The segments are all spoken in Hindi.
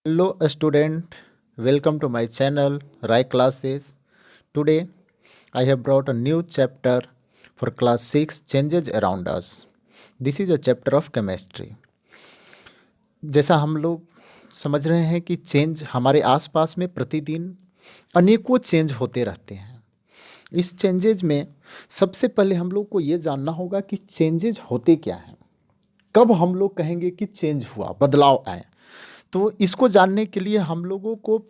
Hello student, welcome to my channel Rai Classes. Today I have brought a new chapter for class 6 Changes Around Us. This is a chapter of chemistry. जैसा हम लोग समझ रहे हैं कि चेंज हमारे आसपास में प्रतिदिन अनेकों चेंज होते रहते हैं। इस चेंजेज में सबसे पहले हम लोग को ये जानना होगा कि चेंजेज होते क्या हैं, कब हम लोग कहेंगे कि चेंज हुआ, बदलाव आए। तो इसको जानने के लिए हम लोगों को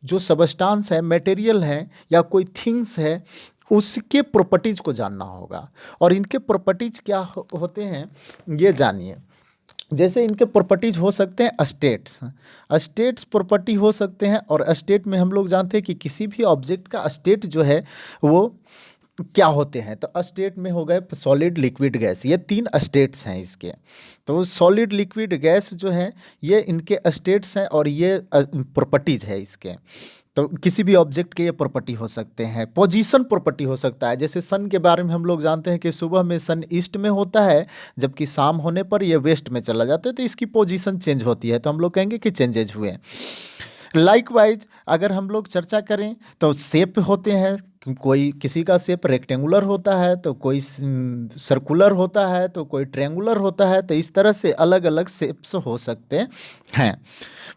जो सबस्टांस है, मटेरियल है या कोई थिंग्स है, उसके प्रॉपर्टीज़ को जानना होगा। और इनके प्रॉपर्टीज़ क्या होते हैं ये जानिए। जैसे इनके प्रॉपर्टीज़ हो सकते हैं स्टेट्स। स्टेट्स प्रॉपर्टी हो सकते हैं, और स्टेट में हम लोग जानते हैं कि किसी भी ऑब्जेक्ट का स्टेट जो है वो क्या होते हैं। तो स्टेट में हो गए सॉलिड, लिक्विड, गैस, ये 3 स्टेट्स हैं इसके। तो सॉलिड, लिक्विड, गैस जो है ये इनके स्टेट्स हैं और ये प्रॉपर्टीज़ है इसके। तो किसी भी ऑब्जेक्ट के ये प्रॉपर्टी हो सकते हैं। पोजीशन प्रॉपर्टी हो सकता है, जैसे सन के बारे में हम लोग जानते हैं कि सुबह में सन ईस्ट में होता है, जबकि शाम होने पर ये वेस्ट में चला जाता है, तो इसकी पोजीशन चेंज होती है, तो हम लोग कहेंगे कि चेंजेज हुए। लाइकवाइज अगर हम लोग चर्चा करें तो शेप होते हैं, कोई किसी का शेप रेक्टेंगुलर होता है, तो कोई सर्कुलर होता है, तो कोई ट्रेंगुलर होता है। तो इस तरह से अलग अलग शेप्स हो सकते हैं।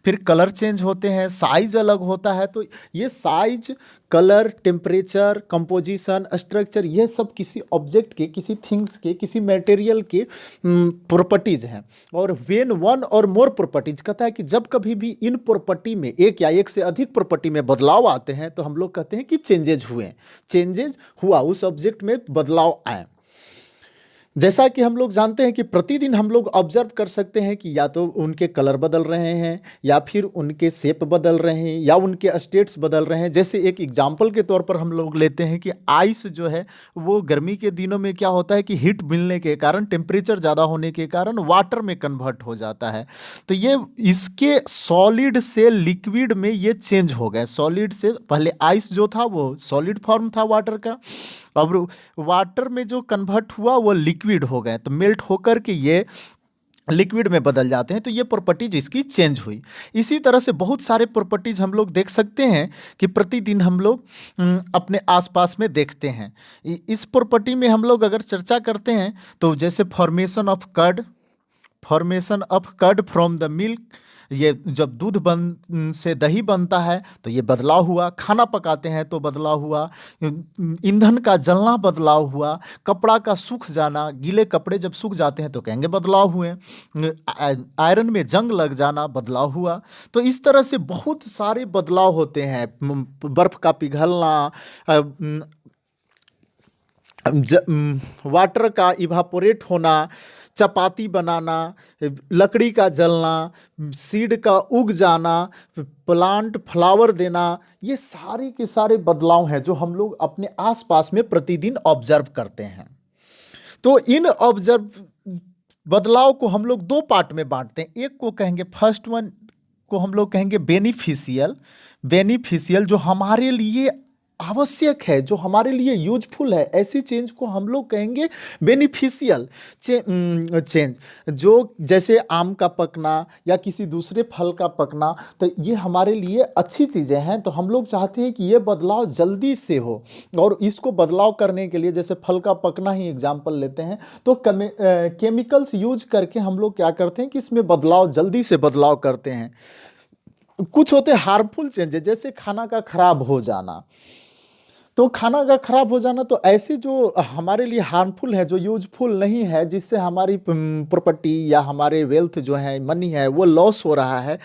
फिर कलर चेंज होते हैं, साइज अलग होता है। तो ये size, colour, temperature, composition, structure, ये सब किसी ऑब्जेक्ट के, किसी थिंग्स के, किसी मटेरियल के प्रॉपर्टीज़ हैं। और वेन वन और मोर प्रॉपर्टीज कहता है कि जब कभी भी इन प्रॉपर्टी में एक या एक से अधिक प्रॉपर्टी में बदलाव आते हैं तो हम लोग कहते हैं कि चेंजेज हुए, चेंजेज हुआ, उस ऑब्जेक्ट में बदलाव आए। जैसा कि हम लोग जानते हैं कि प्रतिदिन हम लोग ऑब्जर्व कर सकते हैं कि या तो उनके कलर बदल रहे हैं, या फिर उनके शेप बदल रहे हैं, या उनके स्टेट्स बदल रहे हैं। जैसे एक एग्जांपल के तौर पर हम लोग लेते हैं कि आइस जो है वो गर्मी के दिनों में क्या होता है कि हीट मिलने के कारण, टेम्परेचर ज़्यादा होने के कारण वाटर में कन्वर्ट हो जाता है। तो ये इसके सॉलिड से लिक्विड में ये चेंज हो गए। सॉलिड से पहले आइस जो था वो सॉलिड फॉर्म था वाटर का, अब वाटर में जो कन्वर्ट हुआ वो लिक्विड हो गए, तो मेल्ट होकर के ये लिक्विड में बदल जाते हैं। तो ये प्रॉपर्टीज इसकी चेंज हुई। इसी तरह से बहुत सारे प्रॉपर्टीज हम लोग देख सकते हैं कि प्रतिदिन हम लोग अपने आसपास में देखते हैं। इस प्रॉपर्टी में हम लोग अगर चर्चा करते हैं तो जैसे formation of curd from the milk, ये जब दूध से दही बनता है तो ये बदलाव हुआ। खाना पकाते हैं तो बदलाव हुआ। ईंधन का जलना बदलाव हुआ। कपड़ा का सूख जाना, गीले कपड़े जब सूख जाते हैं तो कहेंगे बदलाव हुए। आयरन में जंग लग जाना, बदलाव हुआ। तो इस तरह से बहुत सारे बदलाव होते हैं। बर्फ़ का पिघलना, वाटर का इवापोरेट होना, चपाती बनाना, लकड़ी का जलना, सीड का उग जाना, प्लांट फ्लावर देना, ये सारे के सारे बदलाव हैं जो हम लोग अपने आसपास में प्रतिदिन ऑब्जर्व करते हैं। तो इन ऑब्जर्व बदलाव को हम लोग 2 पार्ट में बांटते हैं। एक को कहेंगे, फर्स्ट वन को हम लोग कहेंगे बेनिफिशियल। बेनिफिशियल जो हमारे लिए आवश्यक है, जो हमारे लिए यूजफुल है, ऐसी चेंज को हम लोग कहेंगे बेनिफिशियल चेंज। जो जैसे आम का पकना या किसी दूसरे फल का पकना, तो ये हमारे लिए अच्छी चीज़ें हैं। तो हम लोग चाहते हैं कि ये बदलाव जल्दी से हो, और इसको बदलाव करने के लिए, जैसे फल का पकना ही एग्जाम्पल लेते हैं, तो केमिकल्स यूज करके हम लोग क्या करते हैं कि इसमें बदलाव, जल्दी से बदलाव करते हैं। कुछ होते हैं हार्मफुल चेंजेस, जैसे खाना का खराब हो जाना। तो खाना का खराब हो जाना, तो ऐसे जो हमारे लिए हार्मफुल है, जो यूजफुल नहीं है, जिससे हमारी प्रॉपर्टी या हमारे वेल्थ जो है, मनी है, वो लॉस हो रहा है,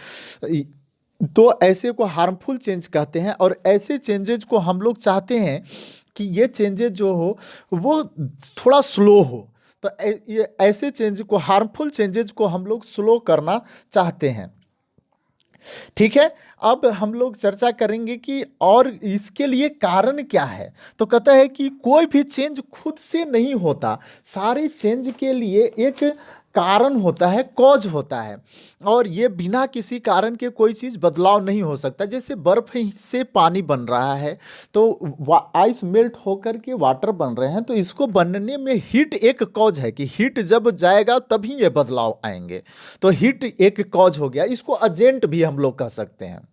तो ऐसे को हार्मफुल चेंज कहते हैं। और ऐसे चेंजेज को हम लोग चाहते हैं कि ये चेंजेज जो हो वो थोड़ा स्लो हो। तो ये ऐसे चेंज को, हार्मफुल चेंजेज को हम लोग स्लो करना चाहते हैं। ठीक है, अब हम लोग चर्चा करेंगे कि और इसके लिए कारण क्या है। तो कहता है कि कोई भी चेंज खुद से नहीं होता, सारे चेंज के लिए एक कारण होता है, कॉज होता है, और ये बिना किसी कारण के कोई चीज़ बदलाव नहीं हो सकता। जैसे बर्फ से पानी बन रहा है, तो आइस मेल्ट होकर के वाटर बन रहे हैं, तो इसको बनने में हीट एक कॉज है कि हीट जब जाएगा तभी ये बदलाव आएंगे। तो हीट एक कॉज हो गया, इसको एजेंट भी हम लोग कह सकते हैं।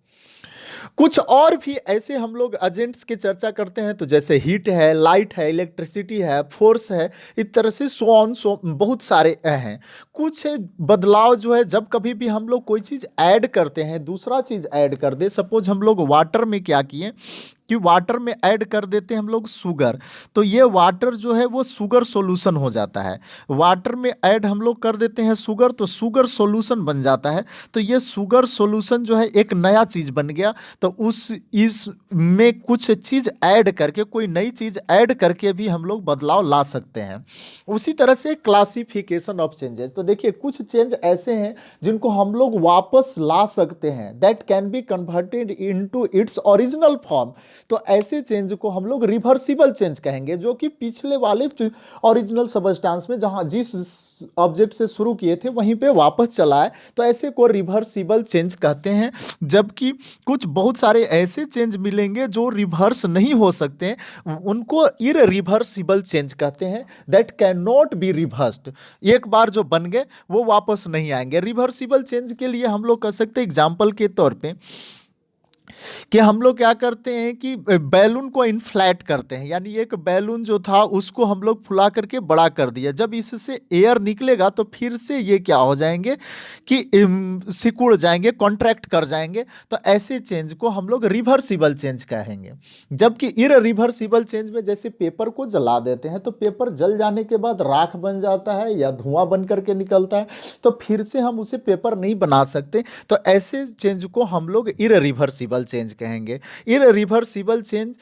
कुछ और भी ऐसे हम लोग एजेंट्स की चर्चा करते हैं, तो जैसे हीट है, लाइट है, इलेक्ट्रिसिटी है, फोर्स है, इस तरह से सो ऑन सो बहुत सारे हैं। कुछ बदलाव जो है, जब कभी भी हम लोग कोई चीज़ ऐड करते हैं, दूसरा चीज़ ऐड कर दे, सपोज हम लोग वाटर में क्या किए कि वाटर में ऐड कर देते हैं हम लोग शुगर, तो ये वाटर जो है वो शुगर सॉल्यूशन हो जाता है। वाटर में ऐड हम लोग कर देते हैं शुगर, तो शुगर सॉल्यूशन बन जाता है। तो ये शुगर सॉल्यूशन जो है एक नया चीज़ बन गया। तो उस इसमें कुछ चीज़ ऐड करके, कोई नई चीज़ ऐड करके भी हम लोग बदलाव ला सकते हैं। उसी तरह से क्लासिफिकेशन ऑफ चेंजेस, तो देखिए कुछ चेंज ऐसे हैं जिनको हम लोग वापस ला सकते हैं, that can be converted into its original form. तो ऐसे चेंज को हम लोग रिवर्सिबल चेंज कहेंगे, जो कि पिछले वाले ओरिजिनल सबस्टेंस में जहां जिस ऑब्जेक्ट से शुरू किए थे वहीं पे वापस चला है, तो ऐसे को रिवर्सिबल चेंज कहते हैं। जबकि कुछ बहुत सारे ऐसे चेंज मिलेंगे जो रिवर्स नहीं हो सकते हैं, उनको इररिवर्सिबल चेंज कहते हैं, that can not be reversed. एक बार जो बन गए वो वापस नहीं आएंगे। रिवर्सिबल चेंज के लिए हम लोग कह सकते हैं एग्जाम्पल के तौर पे कि हम लोग क्या करते हैं कि बैलून को इन्फ्लैट करते हैं, यानी एक बैलून जो था उसको हम लोग फुला करके बड़ा कर दिया। जब इससे एयर निकलेगा तो फिर से ये क्या हो जाएंगे कि सिकुड़ जाएंगे, कॉन्ट्रैक्ट कर जाएंगे। तो ऐसे चेंज को हम लोग रिवर्सिबल चेंज कहेंगे। जबकि इररिवर्सिबल चेंज में जैसे पेपर को जला देते हैं, तो पेपर जल जाने के बाद राख बन जाता है या धुआं बन करके निकलता है, तो फिर से हम उसे पेपर नहीं बना सकते। तो ऐसे चेंज को हम लोग इररिवर्सिबल चेंज कहेंगे। इररिवर्सिबल चेंज,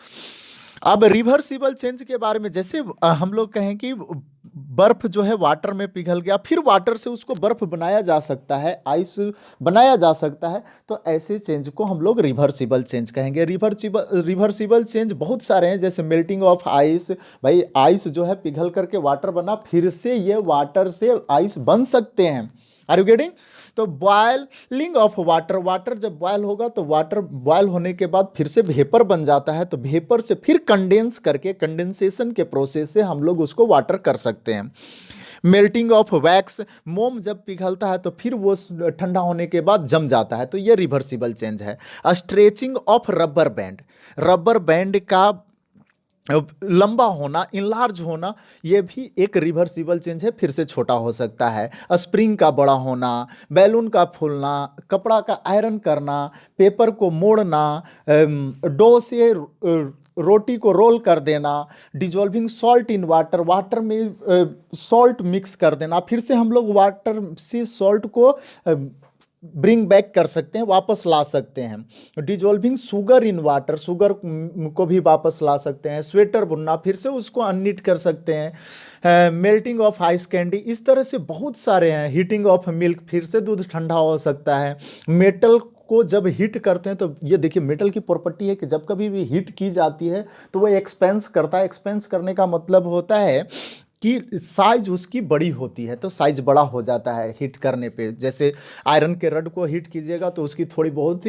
अब रिवर्सिबल चेंज के बारे में जैसे हम लोग कहें कि बर्फ जो है वाटर में पिघल गया, फिर वाटर से उसको बर्फ बनाया जा सकता है, आइस बनाया जा सकता है, तो ऐसे चेंज को हम लोग रिवर्सिबल चेंज कहेंगे। रिवर्सिबल चेंज बहुत सारे हैं, जैसे मेल्टिंग ऑफ आइस, भाई आइस जो है पिघल करके वाटर बना, फिर से ये वाटर से आइस बन सकते हैं। Are you getting? तो बॉयलिंग ऑफ वाटर, वाटर जब बॉयल होगा तो वाटर बॉयल होने के बाद फिर से वेपर बन जाता है, तो वेपर से फिर कंडेंस करके, कंडेंसेशन के प्रोसेस से हम लोग उसको वाटर कर सकते हैं। मेल्टिंग ऑफ वैक्स, मोम जब पिघलता है तो फिर वो ठंडा होने के बाद जम जाता है, तो ये रिवर्सिबल चेंज है। Stretching of rubber band, rubber band का लंबा होना, इनलार्ज होना, ये भी एक रिवर्सिबल चेंज है, फिर से छोटा हो सकता है। स्प्रिंग का बड़ा होना, बैलून का फूलना, कपड़ा का आयरन करना, पेपर को मोड़ना, डो से रोटी को रोल कर देना, dissolving salt in water, water में सॉल्ट मिक्स कर देना, फिर से हम लोग वाटर से सॉल्ट को ब्रिंग बैक कर सकते हैं, वापस ला सकते हैं। Dissolving sugar in water, sugar को भी वापस ला सकते हैं। स्वेटर बुनना, फिर से उसको अननीट कर सकते हैं। मेल्टिंग ऑफ आइस कैंडी, इस तरह से बहुत सारे हैं। हीटिंग ऑफ मिल्क, फिर से दूध ठंडा हो सकता है। मेटल को जब हीट करते हैं, तो ये देखिए मेटल की प्रॉपर्टी है कि जब कभी भी हीट की जाती है तो वो एक्सपेंस करता है। एक्सपेंस करने का मतलब होता है कि साइज उसकी बड़ी होती है, तो साइज बड़ा हो जाता है हीट करने पे। जैसे आयरन के रड को हीट कीजिएगा तो उसकी थोड़ी बहुत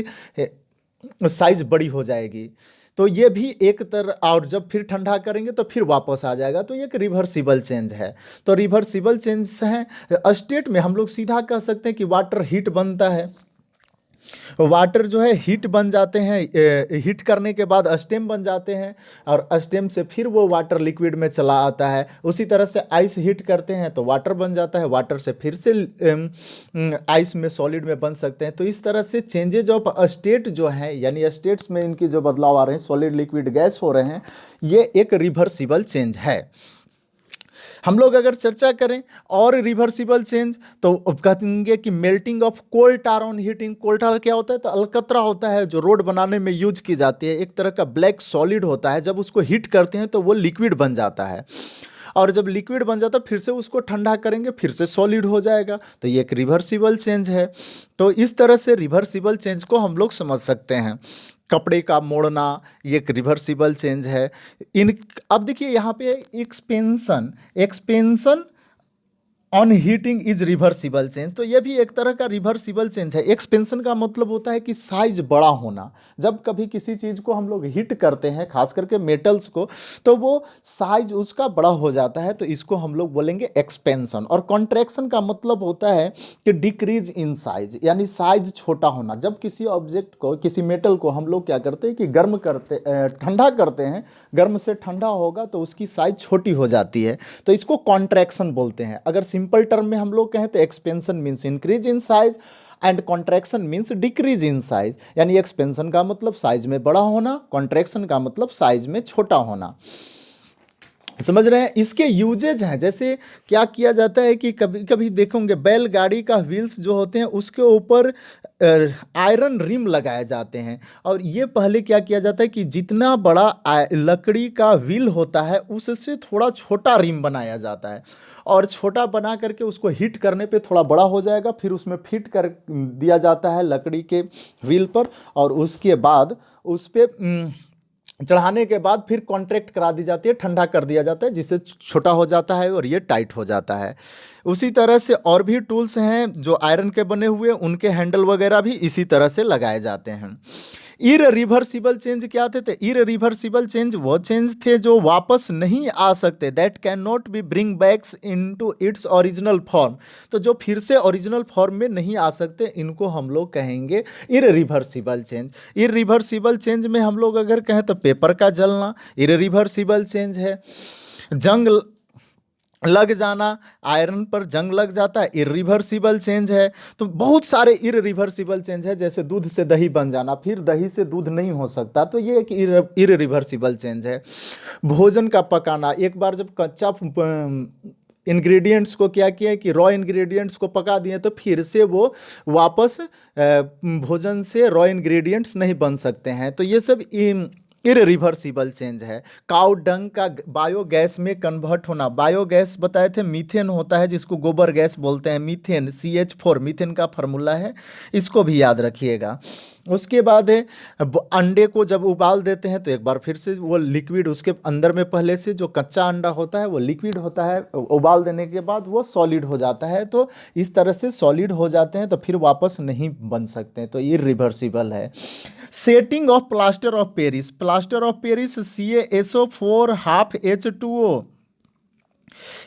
साइज बड़ी हो जाएगी, तो ये भी एक तरह, और जब फिर ठंडा करेंगे तो फिर वापस आ जाएगा, तो ये एक रिवर्सिबल चेंज है। तो रिवर्सिबल चेंज है। स्टेट में हम लोग सीधा कह सकते हैं कि वाटर हीट बनता है, वाटर जो है हीट बन जाते हैं, हीट करने के बाद स्टेम बन जाते हैं, और स्टेम से फिर वो वाटर लिक्विड में चला आता है। उसी तरह से आइस हीट करते हैं तो वाटर बन जाता है, वाटर से फिर से आइस में सॉलिड में बन सकते हैं। तो इस तरह से चेंजेज ऑफ स्टेट जो है, यानी स्टेट्स में इनकी जो बदलाव आ रहे हैं, सॉलिड लिक्विड गैस हो रहे हैं, ये एक रिवर्सिबल चेंज है। हम लोग अगर चर्चा करें और रिवर्सिबल चेंज, तो कहेंगे कि melting of coal tar on heating. Coal tar क्या होता है? तो अलकतरा होता है जो रोड बनाने में यूज की जाती है, एक तरह का ब्लैक सॉलिड होता है। जब उसको हीट करते हैं तो वो लिक्विड बन जाता है, और जब लिक्विड बन जाता है फिर से उसको ठंडा करेंगे, फिर से सॉलिड हो जाएगा, तो ये एक रिवर्सिबल चेंज है। तो इस तरह से रिवर्सिबल चेंज को हम लोग समझ सकते हैं। कपड़े का मोड़ना, ये एक रिवर्सिबल चेंज है। इन अब देखिए यहाँ पे expansion, expansion on heating is reversible change. तो ये भी एक तरह का रिवर्सिबल चेंज है। एक्सपेंशन का मतलब होता है कि साइज बड़ा होना। जब कभी किसी चीज़ को हम लोग हीट करते हैं, खास करके मेटल्स को, तो वो साइज उसका बड़ा हो जाता है, तो इसको हम लोग बोलेंगे एक्सपेंशन। और कॉन्ट्रैक्शन का मतलब होता है कि डिक्रीज इन साइज, यानी साइज छोटा होना। जब किसी ऑब्जेक्ट को, किसी मेटल को हम लोग क्या करते हैं कि गर्म करते, ठंडा करते हैं, गर्म से ठंडा होगा तो उसकी साइज छोटी हो जाती है, तो इसको कॉन्ट्रैक्शन बोलते हैं। अगर सिंपल टर्म में हम लोग कहें तो expansion means increase in size and contraction means decrease in size. यानी एक्सपेंशन का मतलब साइज में बड़ा होना, कॉन्ट्रैक्शन का मतलब साइज में छोटा होना। समझ रहे हैं? इसके यूजेज हैं, जैसे क्या किया जाता है कि कभी कभी देखोगे बैलगाड़ी का व्हील्स जो होते हैं उसके ऊपर आयरन रिम लगाए जाते हैं। और ये पहले क्या किया जाता है कि जितना बड़ा लकड़ी का व्हील होता है उससे थोड़ा छोटा रिम बनाया जाता है, और छोटा बना करके उसको हीट करने पे थोड़ा बड़ा हो जाएगा, फिर उसमें फिट कर दिया जाता है लकड़ी के व्हील पर, और उसके बाद उस पर चढ़ाने के बाद फिर कॉन्ट्रैक्ट करा दी जाती है, ठंडा कर दिया जाता है, जिससे छोटा हो जाता है और ये टाइट हो जाता है। उसी तरह से और भी टूल्स हैं जो आयरन के बने हुए, उनके हैंडल वगैरह भी इसी तरह से लगाए जाते हैं। इररिवर्सिबल चेंज क्या थे? इररिवर्सिबल चेंज वो चेंज थे जो वापस नहीं आ सकते, that can not be bring backs into its original form. तो जो फिर से ओरिजिनल फॉर्म में नहीं आ सकते, इनको हम लोग कहेंगे इररिवर्सिबल चेंज। इररिवर्सिबल चेंज में हम लोग अगर कहें तो पेपर का जलना इररिवर्सिबल चेंज है। जंग लग जाना, आयरन पर जंग लग जाता है, इरिवर्सिबल चेंज है। तो बहुत सारे इरिवर्सिबल चेंज है, जैसे दूध से दही बन जाना, फिर दही से दूध नहीं हो सकता, तो ये एक इरिवर्सिबल चेंज है। भोजन का पकाना, एक बार जब कच्चा इंग्रेडिएंट्स को क्या किया कि रॉ इंग्रेडिएंट्स को पका दिए, तो फिर से वो वापस भोजन से रॉ इंग्रेडिएंट्स नहीं बन सकते हैं, तो ये सब इरिवर्सिबल चेंज है। काउ डंग का बायोगैस में कन्वर्ट होना, बायोगैस बताए थे मीथेन होता है जिसको गोबर गैस बोलते हैं, मीथेन CH4 मीथेन का फार्मूला है, इसको भी याद रखिएगा। उसके बाद है अंडे को जब उबाल देते हैं तो एक बार फिर से वो लिक्विड उसके अंदर में, पहले से जो कच्चा अंडा होता है वो लिक्विड होता है, उबाल देने के बाद वो सॉलिड हो जाता है, तो इस तरह से सॉलिड हो जाते हैं तो फिर वापस नहीं बन सकते, तो ये रिवर्सिबल है। Setting of plaster of Paris, plaster of Paris CaSO4 half H2O,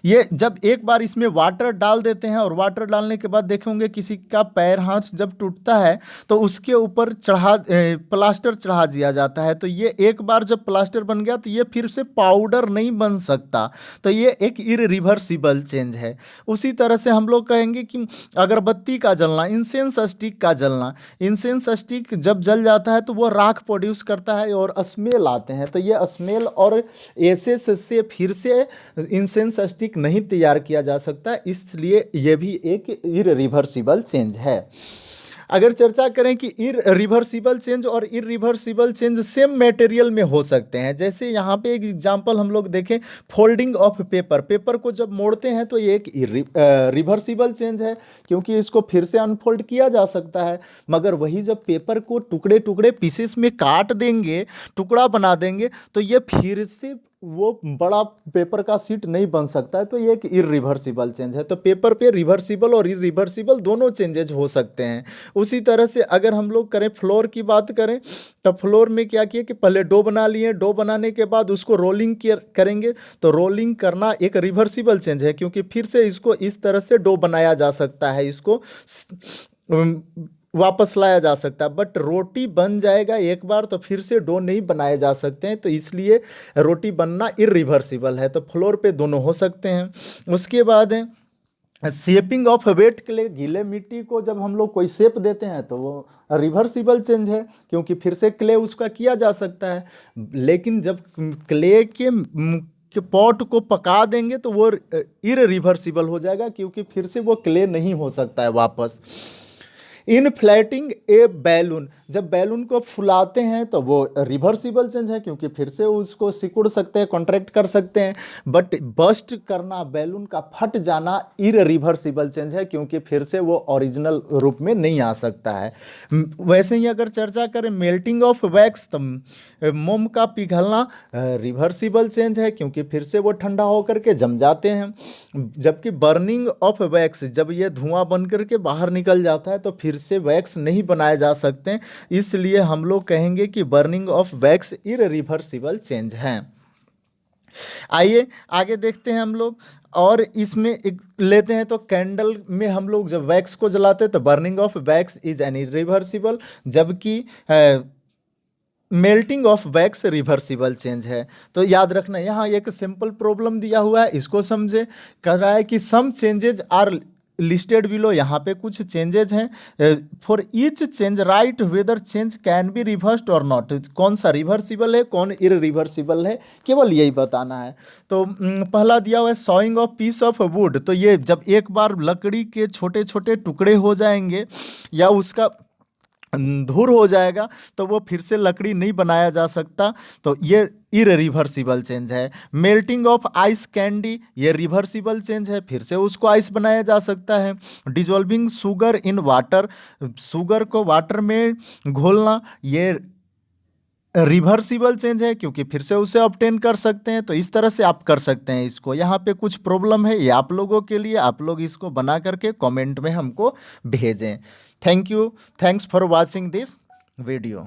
ये जब एक बार इसमें वाटर डाल देते हैं, और वाटर डालने के बाद देखेंगे किसी का पैर हाथ जब टूटता है तो उसके ऊपर प्लास्टर चढ़ा दिया जाता है, तो ये एक बार जब प्लास्टर बन गया तो ये फिर से पाउडर नहीं बन सकता, तो ये एक इरिवर्सिबल चेंज है। उसी तरह से हम लोग कहेंगे कि अगरबत्ती का जलना, इंसेंस स्टिक का जलना, इंसेंस स्टिक जब जल जाता है तो वो राख प्रोड्यूस करता है और स्मेल आते हैं, तो ये स्मेल और एसेस से फिर से इंसेंस स्टिक नहीं तैयार किया जा सकता, इसलिए यह भी एक इरिवर्सिबल चेंज है। अगर चर्चा करें कि इरिवर्सिबल चेंज और इरिवर्सिबल चेंज सेम मटेरियल में हो सकते हैं, जैसे यहाँ पे एक एग्जांपल हम लोग देखें, फोल्डिंग ऑफ पेपर, पेपर को जब मोड़ते हैं तो ये एक रिवर्सिबल चेंज है, क्योंकि इसको फिर से अनफोल्ड किया जा सकता है। मगर वही जब पेपर को टुकड़े टुकड़े पीसेस में काट देंगे, टुकड़ा बना देंगे, तो ये फिर से वो बड़ा पेपर का सीट नहीं बन सकता है, तो ये एक इरिवर्सिबल चेंज है। तो पेपर पे रिवर्सिबल और इरिवर्सिबल दोनों चेंजेज हो सकते हैं। उसी तरह से अगर हम लोग करें फ्लोर की बात करें, तो फ्लोर में क्या किया कि पहले डो बना लिए, डो बनाने के बाद उसको रोलिंग करेंगे, तो रोलिंग करना एक रिवर्सिबल चेंज है, क्योंकि फिर से इसको इस तरह से डो बनाया जा सकता है, इसको वापस लाया जा सकता है। बट रोटी बन जाएगा एक बार तो फिर से डो नहीं बनाए जा सकते हैं, तो इसलिए रोटी बनना इरिवर्सिबल है। तो फ्लोर पे दोनों हो सकते हैं। उसके बाद है शेपिंग ऑफ वेट क्ले, गीले मिट्टी को जब हम लोग कोई शेप देते हैं तो वो रिवर्सिबल चेंज है, क्योंकि फिर से क्ले उसका किया जा सकता है। लेकिन जब क्ले के पॉट को पका देंगे तो वो इरिवर्सिबल हो जाएगा, क्योंकि फिर से वो क्ले नहीं हो सकता है वापस। इनफ्लेटिंग ए बैलून, जब बैलून को फुलाते हैं तो वो रिवर्सिबल चेंज है क्योंकि फिर से उसको सिकुड़ सकते हैं, कॉन्ट्रैक्ट कर सकते हैं। बट बस्ट करना, बैलून का फट जाना इररिवर्सिबल चेंज है क्योंकि फिर से वो ओरिजिनल रूप में नहीं आ सकता है। वैसे ही अगर चर्चा करें मेल्टिंग ऑफ वैक्स, तो मोम का पिघलना रिवर्सिबल चेंज है क्योंकि फिर से वो ठंडा होकर के जम जाते हैं। जबकि बर्निंग ऑफ वैक्स, जब ये धुआं बन करके बाहर निकल जाता है तो फिर से वैक्स नहीं बनाए जा सकते, इसलिए हम लोग कहेंगे कि burning of wax irreversible change है। आइए आगे देखते हैं हम लोग, और इसमें एक लेते हैं तो कैंडल में हम लोग जब वैक्स को जलाते हैं तो burning of wax is an irreversible, जबकि melting of wax reversible change है। तो याद रखना, यहाँ एक सिंपल प्रॉब्लम दिया हुआ है, इसको समझे। कह रहा है कि some changes are listed below, यहाँ पे कुछ चेंजेज हैं। For each change write whether change can be reversed और नॉट, कौन सा रिवर्सिबल है कौन इररिवर्सिबल है, केवल यही बताना है। तो पहला दिया हुआ है sawing of peace of would, तो ये जब एक बार लकड़ी के छोटे छोटे टुकड़े हो जाएंगे या उसका धूर हो जाएगा तो वो फिर से लकड़ी नहीं बनाया जा सकता, तो ये इररिवर्सिबल चेंज है। मेल्टिंग ऑफ आइस कैंडी, ये रिवर्सिबल चेंज है, फिर से उसको आइस बनाया जा सकता है। Dissolving sugar in water, sugar को वाटर में घोलना, ये रिवर्सिबल चेंज है क्योंकि फिर से उसे ऑब्टेन कर सकते हैं। तो इस तरह से आप कर सकते हैं इसको। यहाँ पे कुछ प्रॉब्लम है, ये आप लोगों के लिए, आप लोग इसको बना करके कमेंट में हमको भेजें। Thank you, thanks for watching this video.